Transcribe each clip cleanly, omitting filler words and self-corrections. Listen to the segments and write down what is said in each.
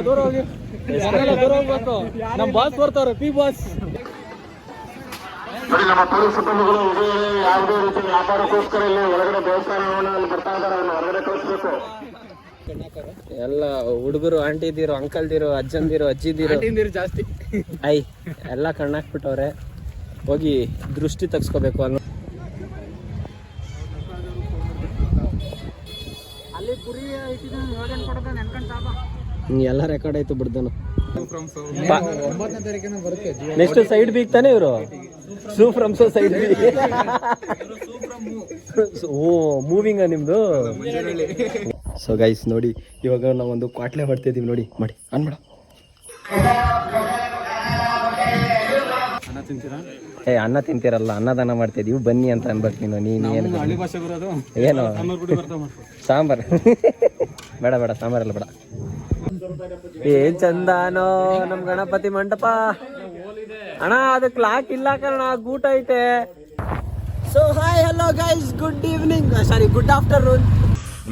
ದೂರ ಹೋಗಿ ನಮ್ಮ ಬಾಸ್ ಬರ್ತಾವ್ರೆ ಪಿ ಬಾಸ್. ನಮ್ಮ ಪೊಲೀಸ್ ಸಿಬ್ಬಂದಿಗಳು ಯಾವುದೇ ರೀತಿ ವ್ಯಾಪಾರಕ್ಕೋಸ್ಕರ ಇಲ್ಲಿ ಹೊರಗಡೆ ದೇವಸ್ಥಾನವನ್ನು ಬರ್ತಾ ಇದ್ದಾರೆ, ಹೊರಗಡೆ ಕಳಿಸ್ಬೇಕು. ಎಲ್ಲ ಹುಡುಗರು ಆಂಟಿದಿರು, ಅಂಕಲ್ದಿರು, ಅಜ್ಜಂದಿರು, ಅಜ್ಜಿದಿರು ಜಾಸ್ತಿ ಐ ಎಲ್ಲ ಕಣ್ಣಾಕ್ಬಿಟ್ಟವ್ರೆ. ಹೋಗಿ ದೃಷ್ಟಿ ತೆಗ್ಸ್ಕೋಬೇಕು ಅನ್ನೋ ಎಲ್ಲ ರೆಕಾರ್ಡ್ ಆಯ್ತು ಬಿಡ್ದನು. ನೆಕ್ಸ್ಟ್ ಸೈಡ್ ಬೀಗ್ ತಾನೆ ಇವರು ಸೂ ಫ್ರಮ್ ಸೋ ಸೈಡ್ ಓ ಮೂವಿಂಗ್ ನಿಮ್ದು. ಸೊ ಗೈಸ್ ನೋಡಿ, ಇವಾಗ ನಾವೊಂದು ಕ್ವಾಟ್ಲೆ ಮಾಡ್ತಿದೀವಿ ನೋಡಿ, ಮಾಡಿ ಆನ್ ಮಾಡ. ಅನ್ನ ತಿಂತೀರಲ್ಲ, ಅನ್ನದಾನ ಮಾಡ್ತಿದೀವಿ ಬನ್ನಿ ಅಂತ ಅನ್ಬೇಕು ನೀನು. ನೀನು ಏನು ಸಾಂಬಾರ್ ಬೇಡ ಬೇಡ, ಸಾಂಬಾರಲ್ಲ ಬೇಡ. ಏನ್ ಚಂದಾನೋ ನಮ್ ಗಣಪತಿ ಮಂಟಪ ಅಣ್ಣ, ಅದಕ್ಕೆ ಲಾಕ್ ಇಲ್ಲ ಕಾರಣ ಗೂಟ ಐತೆ. So hi hello guys, good evening, ಸಾರಿ ಗುಡ್ ಆಫ್ಟರ್ನೂನ್.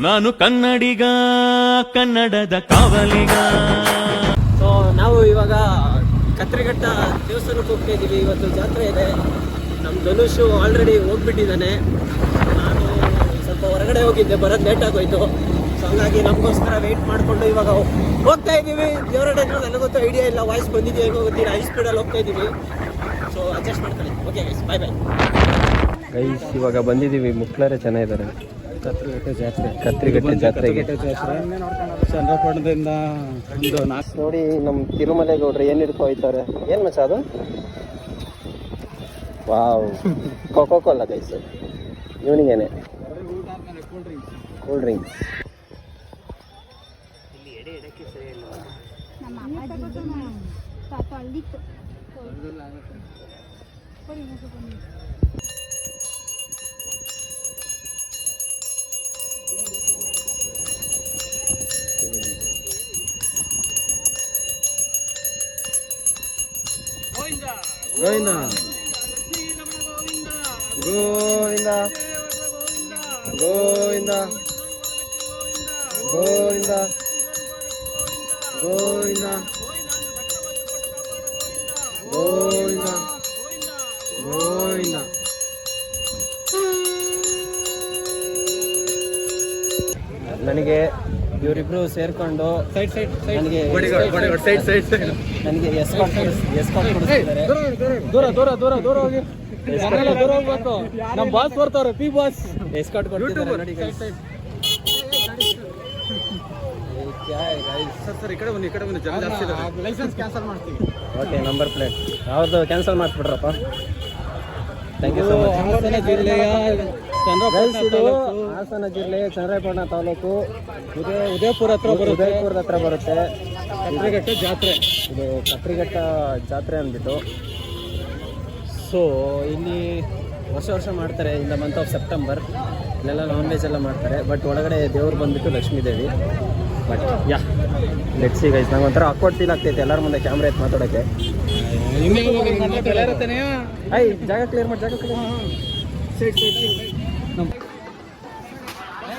ನಾನು ಕನ್ನಡಿಗ, ಕನ್ನಡದ ಕಾವಲಿಗ. ಸೊ ನಾವು ಇವಾಗ ಕತ್ರಿಘಟ್ಟ ದೇವಸ್ಥಾನಕ್ಕೆ ಹೋಗ್ತಾ ಇದ್ದೀವಿ. ಇವತ್ತು ಜಾತ್ರೆ ಇದೆ. ನಮ್ಮ ಧನುಷು ಆಲ್ರೆಡಿ ಹೋಗ್ಬಿಟ್ಟಿದ್ದಾನೆ. ನಾನು ಸ್ವಲ್ಪ ಹೊರಗಡೆ ಹೋಗಿದ್ದೆ, ಬರೋದು ಲೇಟ್ ಆಗೋಯ್ತು. ಸೊ ಹಂಗಾಗಿ ನಮಗೋಸ್ಕರ ವೆಯ್ಟ್ ಮಾಡಿಕೊಂಡು ಇವಾಗ ಹೋಗ್ತಾ ಇದ್ದೀವಿ. ದೇವರಡೆ ನನಗೊತ್ತು ಐಡಿಯಾ ಇಲ್ಲ, ವಾಯ್ಸ್ ಬಂದಿದೆಯೋ ಹೇಗೋ ಗೊತ್ತಿಲ್ಲ. ಹೈ ಸ್ಪೀಡಲ್ಲಿ ಹೋಗ್ತಾ ಇದ್ದೀವಿ. ಸೊ ಅಡ್ಜಸ್ಟ್ ಮಾಡ್ಕೊಳ್ಳಿ. ಓಕೆ ಗೈಸ್, ಬಾಯ್ ಬಾಯ್ ಗೈಸ್. ಇವಾಗ ಬಂದಿದ್ದೀವಿ, ಮುಕ್ಳರೆ ಚೆನ್ನಾಗಿದ್ದಾರೆ. ಕತ್ರಿಘಟ್ಟ ಜಾತ್ರೆಗೆ ಚಂದ್ರಪಟ್ಟಣದಿಂದ ನೋಡಿ ನಮ್ಮ ತಿರುಮಲೆಗೌಡ್ರು ಏನು ಹಿಡ್ಕೊ ಹೋಯ್ತಾರೆ. ಏನು ಮಚ್ಚ ಅದು? Wow, Coca Cola guys. ಇವನಿಗೇನೆ ಕೂಲ್ ಡ್ರಿಂಕ್ಸ್. ಗೋವಿಂದ ಗೋವಿಂದ ಗೋವಿಂದ ಗೋವಿಂದ ಗೋವಿಂದ ಗೋವಿಂದ ಗೋವಿಂದ. ನನಗೆ ಇವರಿಬ್ರು ಸೇರ್ಕೊಂಡು ನನಗೆ ಎಸ್ಕಾರ್ಟ್ ಕೊಡಿಸ್ತಿದ್ದಾರೆ. ದೂರ ಹೋಗಿ ಹೋಗ್ಬೇಕು. ನಮ್ಮ ಬಾಸ್ ಬರ್ತಾವ್ರೆ ಪಿ ಬಾಸ್. ಎಸ್ಕಾರ್ಟ್ ಕೊಡ್ತಿದ್ದಾರೆ ನೋಡಿ ಗೈಸ್. ಸರ್ ಈ ಕಡೆ ಬನ್ನಿ, ಜಾಸ್ತಿ ಲೈಸೆನ್ಸ್ ಕ್ಯಾನ್ಸಲ್ ಮಾಡ್ತೀವಿ. ಓಕೆ, ನಂಬರ್ ಪ್ಲೇಟ್ ಯಾವ್ದು ಕ್ಯಾನ್ಸಲ್ ಮಾಡಿಬಿಟ್ರಪ್ಪ. Thank you so much. Hassan ಜಿಲ್ಲೆಯ ಹಾಸನ ಜಿಲ್ಲೆ ಚನ್ನರಾಯಪಟ್ಟಣ ತಾಲೂಕು, ಉದಯಪುರದ ಹತ್ರ ಬರುತ್ತೆ. ಕತ್ರಿಘಟ್ಟ ಜಾತ್ರೆ ಇದು ಕತ್ರಿಘಟ್ಟ ಜಾತ್ರೆ ಅಂದ್ಬಿಟ್ಟು. ಸೊ ಇಲ್ಲಿ ವರ್ಷ ಮಾಡ್ತಾರೆ. In the month of September ಇಲ್ಲೆಲ್ಲ ನಾನ್ ವೆಜ್ ಎಲ್ಲ ಮಾಡ್ತಾರೆ. ಬಟ್ ಒಳಗಡೆ ದೇವ್ರು ಬಂದ್ಬಿಟ್ಟು Lakshmidevi. But yeah let's see guys. ನಂಗೆ ಒಂಥರ ಅಕ್ವರ್ಡ್ ಫೀಲ್ ಆಗ್ತೈತೆ ಎಲ್ಲರ ಮುಂದೆ ಕ್ಯಾಮ್ರಾ ಎತ್ತು ಮಾತಾಡೋಕ್ಕೆ. ಐ ಜಾಗ ಕ್ಲಿಯರ್ ಮಾಡಿ, ಜಾಗ ಕ್ಲಿಯರ್ ಮಾಡಿ.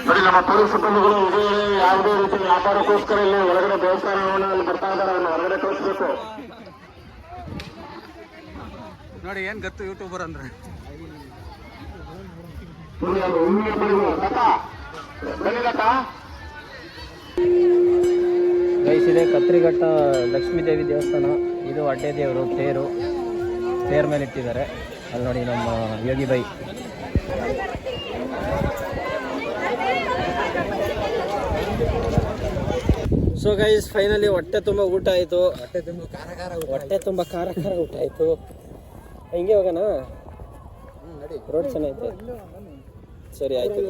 ನೋಡಿ ನಮ್ಮ ಪೊಲೀಸ್ ಸಿಬ್ಬಂದಿಗಳು ಯಾವುದೇ ರೀತಿ ವ್ಯಾಪಾರಕ್ಕೋಸ್ಕರ ಇಲ್ಲಿ ಹೊರಗಡೆ ದೇವಸ್ಥಾನವನ್ನು ಬರ್ತಾ ಇದ್ದಾರೆ, ಹೊರಗಡೆ ಕಳಿಸ್ಬೇಕು. ನೋಡಿ ಏನ್ ಗೊತ್ತು ಯೂಟ್ಯೂಬರ್ ಅಂದ್ರೆ ಗೈಸ್ ಇದೆ ಕತ್ರಿಘಟ್ಟ ಲಕ್ಷ್ಮೀದೇವಿ ದೇವಸ್ಥಾನ. ಇದು ಅಡ್ಡೆ ದೇವರು, ತೇರ್ ಮೇಲೆ ಇಟ್ಟಿದ್ದಾರೆ. ಅಲ್ಲಿ ನೋಡಿ ನಮ್ಮ Yogi by. So guys finally ಹೊಟ್ಟೆ ತುಂಬ ಊಟ ಆಯಿತು. ಹೊಟ್ಟೆ ತುಂಬ ಖಾರ ಊಟ ಆಯಿತು. ಹಿಂಗೆ ಹೋಗೋಣ, ರೋಡ್ ಚೆನ್ನಾಗೈತೆ. ಸರಿ ಆಯ್ತು.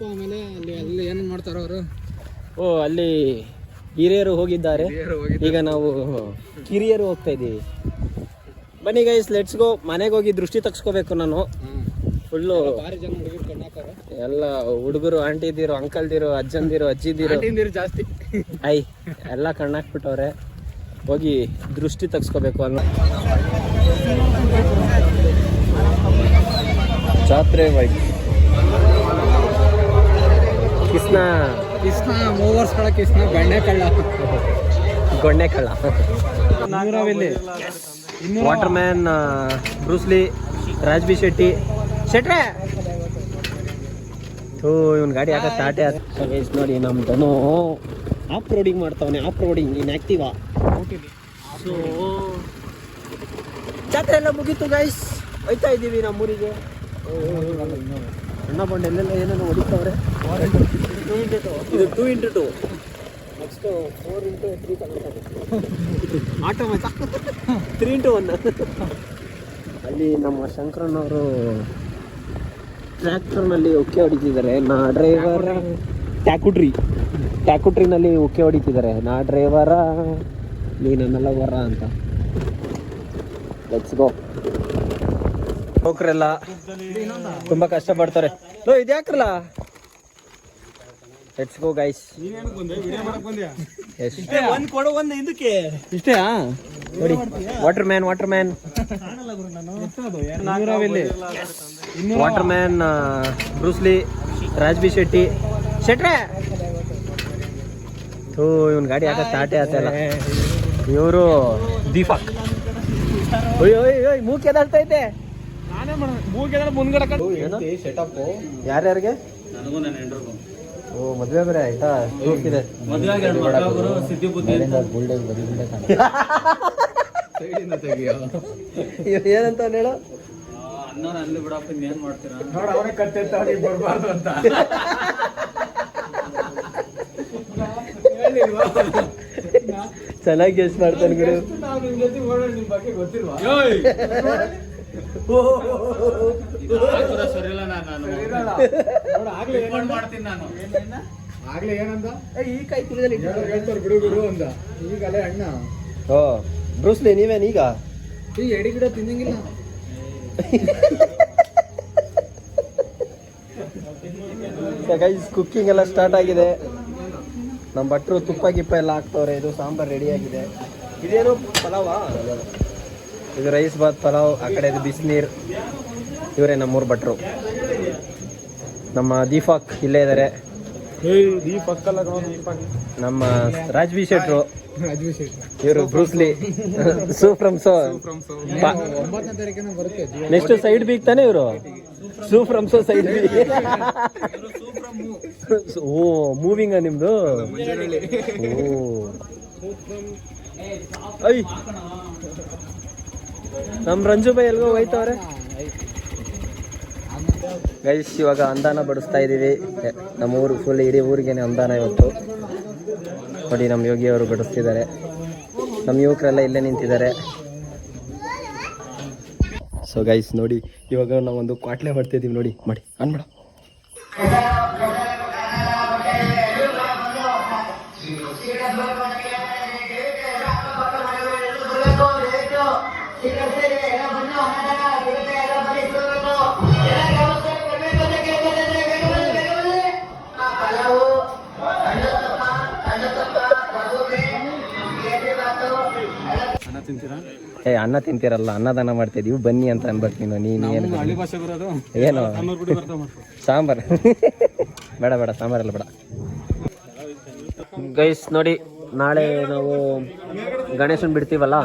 ಆಮೇಲೆ ಅಲ್ಲಿ ಏನು ಮಾಡ್ತಾರೋ ಅವರು. ಓ, ಅಲ್ಲಿ ಹಿರಿಯರು ಹೋಗಿದ್ದಾರೆ, ಈಗ ನಾವು ಕಿರಿಯರು ಹೋಗ್ತಾ ಇದ್ದೀವಿ. ಬನ್ನಿ ಗೈಸ್, ಲೆಟ್ಸ್ ಗೋ. ಮನೆಗೆ ಹೋಗಿ ದೃಷ್ಟಿ ತೆಗ್ಸ್ಕೋಬೇಕು ನಾನು. ಫುಲ್ಲು ಎಲ್ಲ ಹುಡುಗರು ಆಂಟಿದಿರು, ಅಂಕಲ್ದಿರು, ಅಜ್ಜಂದಿರು, ಅಜ್ಜಿದಿರು ಜಾಸ್ತಿ ಐ ಎಲ್ಲ ಕಣ್ಣಾಕ್ಬಿಟ್ಟವ್ರೆ. ಹೋಗಿ ದೃಷ್ಟಿ ತೆಗ್ಸ್ಕೋಬೇಕು ಅನ್ನೋ ಜಾತ್ರೆ ವೈಬ್. ಕೃಷ್ಣ ಮೂವರ್ಸ್ ಕಳ ಕೃಷ್ಣ ಗೊಣ್ಣೆ ಕಳ್ಳ ಇನ್ನೂರ water man Bruce Lee Raj B Shetty ಶೆಟ್ರೆ ಥೂ ಇವನ್ ಗಾಡಿ ಯಾಕೆ ಸ್ಟಾರ್ಟೇ ಆಯ್ತು ನೋಡಿ. ನಮ್ದನು ಆಫ್ ರೋಡಿಂಗ್ ಮಾಡ್ತಾವನೆ, ಆಫ್ ರೋಡಿಂಗ್ ಇನ್ ಆಕ್ಟಿವಾ. ಸೊ ಜಾತ್ರೆ ಎಲ್ಲ ಮುಗೀತು ಗೈಸ್, ಹೋಯ್ತಾ ಇದ್ದೀವಿ ನಮ್ಮೂರಿಗೆ. ಅಣ್ಣ ಬಂಡ ಎಲ್ಲೆಲ್ಲ ಏನೇನೋ ಹೊಡಿತಾವ್ರೆ. ಇದು 2x2 ನೆಕ್ಸ್ಟ್ 4x3 ಆಟೋ ಮಚ್ಚ 3x1. ಅಲ್ಲಿ ನಮ್ಮ ಶಂಕರಣ್ಣವರು ಟ್ರ್ಯಾಕ್ಟರ್ನಲ್ಲಿ ಉಕ್ಕೆ ಹೊಡಿತಿದ್ದಾರೆ. ನಾ ಡ್ರೈವರ ಟ್ಯಾಕುಟ್ರಿನಲ್ಲಿ ಉಕ್ಕೆ ಹೊಡಿತಿದ್ದಾರೆ. ನಾ ಡ್ರೈವರ ನೀನನ್ನೆಲ್ಲ ವರ ಅಂತ. Let's go. ಹೋಗ್ರೆಲ್ಲ ತುಂಬ ಕಷ್ಟಪಡ್ತಾರೆ. ಇದ್ಯಾಕ್ರಲ್ಲ. Let's go guys. ಇಷ್ಟೇ ನೋಡಿ water man Bruce Lee Raj B Shetty ಶೆಟ್ರೆ ಥೂ ಇವನ್ ಗಾಡಿ ಯಾಕೆ ಸ್ಟಾರ್ಟೇ ಆಗ್ತಾಯಿಲ್ಲ. ಇವರು ದೀಪಕ್ ಮೂಗ್ ಕೆದಾಡ್ತೈತೆ. ಯಾರ್ಯಾರಿಗೆ? ಓ ಮದ್ವೆ ಬೇರೆ ಆಯ್ತಾ? ಇದೆ ಏನಂತ ಹೇಳು. ಚೆನ್ನಾಗಿ ಗೆಸ್ ಮಾಡ್ತಾನೆ ಗುರು. ಆಗ್ಲೇ ಏನಂದ ಈ ಕೈ ಬಿಡು ಅಂದ. ಈಗಲೇ ಅಣ್ಣ ಓ ಬ್ರೂಸ್ಲಿ ನೀವೇನು ಈಗ ಈ ಎಡಿ ಗಿಡ ತಿನ್ನಂಗಿಲ್ಲ. ಗೈಸ್ ಕುಕ್ಕಿಂಗ್ ಎಲ್ಲ ಸ್ಟಾರ್ಟ್ ಆಗಿದೆ. ನಮ್ಮ ಭಟ್ರು ತುಪ್ಪ ಗಿಪ್ಪ ಎಲ್ಲ ಹಾಕ್ತವ್ರೆ. ಇದು ಸಾಂಬಾರ್ ರೆಡಿ ಆಗಿದೆ. ಇದೇನು ಪಲಾವಾ? ಇದು ರೈಸ್ ಬಾತ್ ಪಲಾವ್. ಆ ಕಡೆ ಇದು ಬಿಸಿನೀರು. ಇವರೇ ನಮ್ಮೂರು ಭಟ್ರು. ನಮ್ಮ ದೀಪಕ್ ಇಲ್ಲೇ ಇದ್ದಾರೆ. ನಮ್ಮ ರಾಜ್ಬಿ ಶೆಟ್ರು. ಇವರು ಬ್ರೂಸ್ಲಿ ಸೂಫ್ರಮ್ ಸೋ. 9ನೇ ತಾರೀಕಿನ ಬರುತ್ತೆ. ನೆಕ್ಸ್ಟ್ ಸೈಡ್ ಬೀಗ್ ತಾನೆ ಇವರು. ಸೂಫ್ರಮ್ ಸೋ ಸೈಡ್ ಬೀಗ್. ಓ ಮೂವಿಂಗ್ ನಿಮ್ದು. ಐ ನಮ್ ರಂಜು ಬೈ ಎಲ್ಗೋ ಹೋಯ್ತವ್ರೆ. ಗೈಸ್ ಇವಾಗ ಅಂದಾನ ಬಡಿಸ್ತಾ ಇದ್ದೀವಿ. ನಮ್ಮ ಊರು ಫುಲ್ ಇಡೀ ಊರಿಗೇನೆ ಅಂದಾನ ಇವತ್ತು. ನೋಡಿ ನಮ್ಮ ಯೋಗಿಯವರು ಬಡಿಸ್ತಿದ್ದಾರೆ. ನಮ್ಮ ಯುವಕರೆಲ್ಲ ಇಲ್ಲೇ ನಿಂತಿದ್ದಾರೆ. ಸೊ ಗೈಸ್ ನೋಡಿ ಇವಾಗ ನಾವೊಂದು ಕ್ವಾಟ್ಲೆ ಮಾಡ್ತಿದ್ದೀವಿ. ನೋಡಿ ಮಾಡಿ ಅನ್ಬೇಡ. ಏ ಅನ್ನ ತಿಂತೀರಲ್ಲ, ಅನ್ನದಾನ ಮಾಡ್ತಿದೀವಿ ಬನ್ನಿ ಅಂತ ಅನ್ಬೇಕು ನೀನು. ನೀನು ಏನು ಸಾಂಬಾರ್ ಬೇಡ ಸಾಂಬಾರೆಲ್ಲ ಬೇಡ. ಗೈಸ್ ನೋಡಿ ನಾಳೆ ನಾವು ಗಣೇಶನ್ ಬಿಡ್ತೀವಲ್ಲ,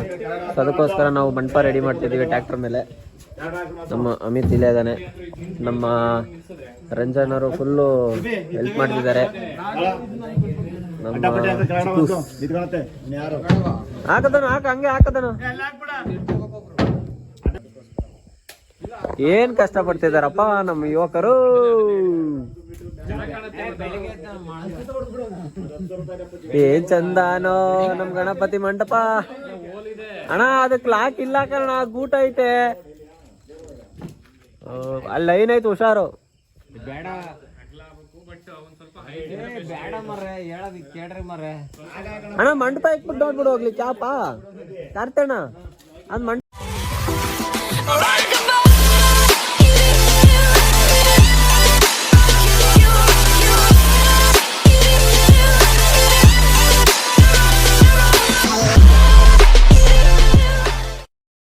ಅದಕ್ಕೋಸ್ಕರ ನಾವು ಮಂಟಪ ರೆಡಿ ಮಾಡ್ತಿದ್ದೀವಿ ಟ್ರ್ಯಾಕ್ಟರ್ ಮೇಲೆ. ನಮ್ಮ ಅಮಿತ್ ಇಲ್ಲೇ ಇದ್ದಾನೆ. ನಮ್ಮ ರಂಜನವರು ಫುಲ್ಲು ಹೆಲ್ಪ್ ಮಾಡ್ತಿದ್ದಾರೆ. ಏನ್ ಕಷ್ಟ ಪಡ್ತಿದಾರಪ್ಪ ನಮ್ಮ ಯುವಕರು. ಏನ್ ಚಂದಾನೋ ನಮ್ ಗಣಪತಿ ಮಂಟಪ. ಅಣ್ಣ ಅದಕ್ಕೆ ಲಾಕ್ ಇಲ್ಲ ಕಾರಣ ಗೂಟ ಐತೆ. ಅಲ್ಲಿ ಲೈನ್ ಐತೆ, ಹುಷಾರು. ಬೇಡ ಮರ್ರೆ ಹೇಳೋದು ಕೇಳ್ರಿ ಮರ್ರೆ. ಅಣ್ಣ ಮಂಟಪ ಇಕ್ಬಿಟ್ಟು ನೋಡ್ಬಿಡು ಹೋಗ್ಲಿ ಚಾಪ ತರ್ತಣ್ಣ. ಅದ್